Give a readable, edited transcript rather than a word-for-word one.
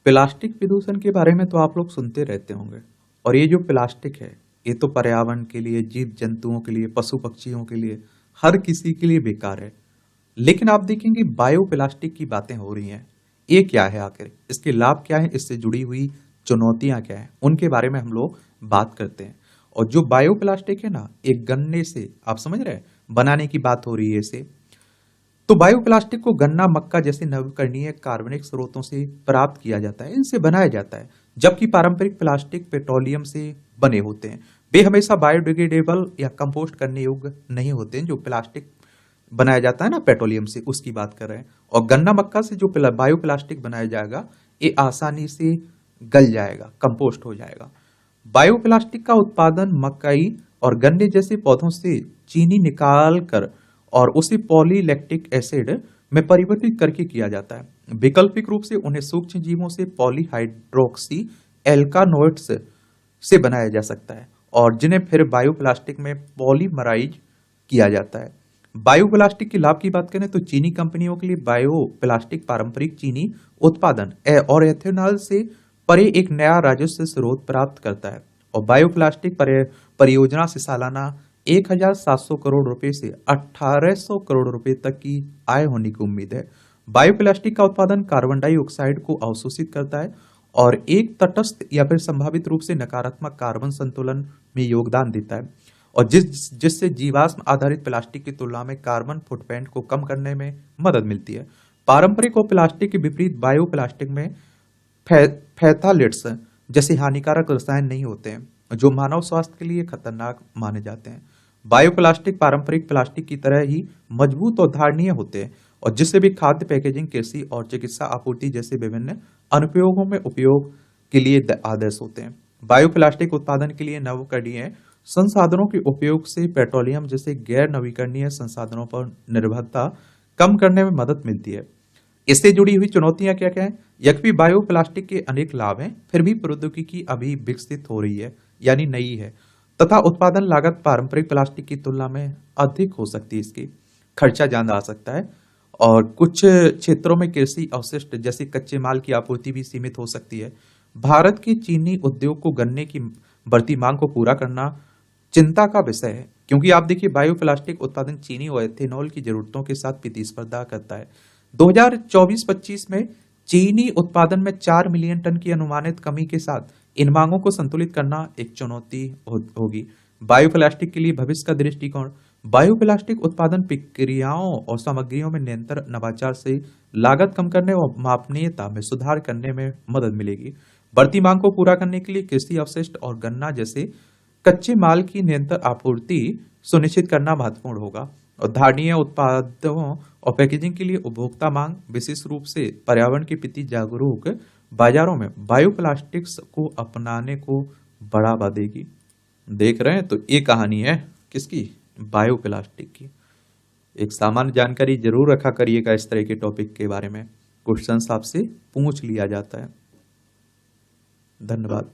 Plastic प्रदूषण के बारे में तो आप लोग सुनते रहते होंगे। और ये जो प्लास्टिक है, ये तो पर्यावरण के लिए, जीव जंतुओं के लिए, पशु पक्षियों के लिए, हर किसी के लिए बेकार है। लेकिन आप देखेंगे बायो प्लास्टिक की बातें हो रही हैं। ये क्या है आखिर, इसके लाभ क्या है, इससे जुड़ी हुई चुनौतियां क्या है, उनके बारे में हम लोग बात करते हैं। और जो बायो प्लास्टिक है ना, एक गन्ने से, आप समझ रहे हैं, बनाने की बात हो रही है इसे। तो बायोप्लास्टिक को गन्ना, मक्का जैसे नवीकरणीय कार्बनिक स्रोतों से प्राप्त किया जाता है, इनसे बनाया जाता है। जबकि पारंपरिक प्लास्टिक पेट्रोलियम से बने होते हैं। वे हमेशा बायोडिग्रेडेबल या कंपोस्ट करने योग्य नहीं होते हैं। जो प्लास्टिक बनाया जाता है ना पेट्रोलियम से, उसकी बात कर रहे हैं। और गन्ना, मक्का से जो बायोप्लास्टिक बनाया जाएगा, ये आसानी से गल जाएगा, कंपोस्ट हो जाएगा। बायोप्लास्टिक का उत्पादन मकई और गन्ने जैसे पौधों से चीनी निकाल कर और उसे पॉलीलैक्टिक एसिड में परिवर्तित करके किया जाता है। वैकल्पिक रूप से उन्हें सूक्ष्म जीवों से पॉलीहाइड्रोक्सी एल्कानोइड्स से बनाया जा सकता है, और जिन्हें फिर बायोप्लास्टिक में पॉलीमराइज किया जाता है। बायोप्लास्टिक के लाभ की बात करें तो चीनी कंपनियों के लिए बायोप्लास्टिक पारंपरिक चीनी उत्पादन और एथेनॉल से परे एक नया राजस्व स्रोत प्राप्त करता है। और बायोप्लास्टिक परियोजना से सालाना 1,700 करोड़ रुपए से 1,800 करोड़ रुपए तक की आय होने की उम्मीद है। बायोप्लास्टिक का उत्पादन कार्बन डाइऑक्साइड को अवशोषित करता है और एक तटस्थ या फिर संभावित रूप से नकारात्मक कार्बन संतुलन में योगदान देता है, और जिससे जीवाश्म आधारित प्लास्टिक की तुलना में कार्बन फुटप्रिंट को कम करने में मदद मिलती है। पारंपरिक और प्लास्टिक के विपरीत बायोप्लास्टिक में फैथालिट्स जैसे हानिकारक रसायन नहीं होते हैं, जो मानव स्वास्थ्य के लिए खतरनाक माने जाते हैं। बायोप्लास्टिक पारंपरिक प्लास्टिक की तरह ही मजबूत और धारणीय होते हैं, और जिससे भी खाद्य पैकेजिंग, कृषि और चिकित्सा आपूर्ति जैसे विभिन्न अनुप्रयोगों में उपयोग के लिए आदर्श होते हैं। बायोप्लास्टिक उत्पादन के लिए नवीकरणीय संसाधनों के उपयोग से पेट्रोलियम जैसे गैर नवीकरणीय संसाधनों पर निर्भरता कम करने में मदद मिलती है। इससे जुड़ी हुई चुनौतियां क्या क्या हैं? यद्यपि बायोप्लास्टिक के अनेक लाभ हैं, फिर भी प्रौद्योगिकी अभी विकसित हो रही है, यानी नई है, तथा उत्पादन लागत पारंपरिक प्लास्टिक की तुलना में अधिक हो सकती है। इसकी खर्चा ज्यादा आ सकता है, और कुछ क्षेत्रों में कृषि अवशिष्ट जैसे कच्चे माल की आपूर्ति भी सीमित हो सकती है। भारत की चीनी उद्योग को गन्ने की बढ़ती मांग को पूरा करना चिंता का विषय है, क्योंकि आप देखिए बायोप्लास्टिक उत्पादन चीनी और एथेनॉल की जरूरतों के साथ प्रतिस्पर्धा करता है। 2024-25 में चीनी उत्पादन में 4 मिलियन टन की अनुमानित कमी के साथ इन मांगों को संतुलित करना एक चुनौती होगी। बायोप्लास्टिक के लिए भविष्य का दृष्टिकोण। बायोप्लास्टिक उत्पादन प्रक्रियाओं और सामग्रियों में निरंतर नवाचार से लागत कम करने और मापनीयता में सुधार करने में मदद मिलेगी। बढ़ती मांग को पूरा करने के लिए कृषि अवशिष्ट और गन्ना जैसे कच्चे माल की निरंतर आपूर्ति सुनिश्चित करना महत्वपूर्ण होगा। और धारणीय उत्पादों और पैकेजिंग के लिए उपभोक्ता मांग, विशेष रूप से पर्यावरण के प्रति जागरूक बाजारों में बायोप्लास्टिक्स को अपनाने को बढ़ावा देगी। देख रहे हैं, तो ये कहानी है किसकी? बायोप्लास्टिक की। एक सामान्य जानकारी जरूर रखा करिएगा इस तरह के टॉपिक के बारे में, क्वेश्चंस आपसे पूछ लिया जाता है। धन्यवाद।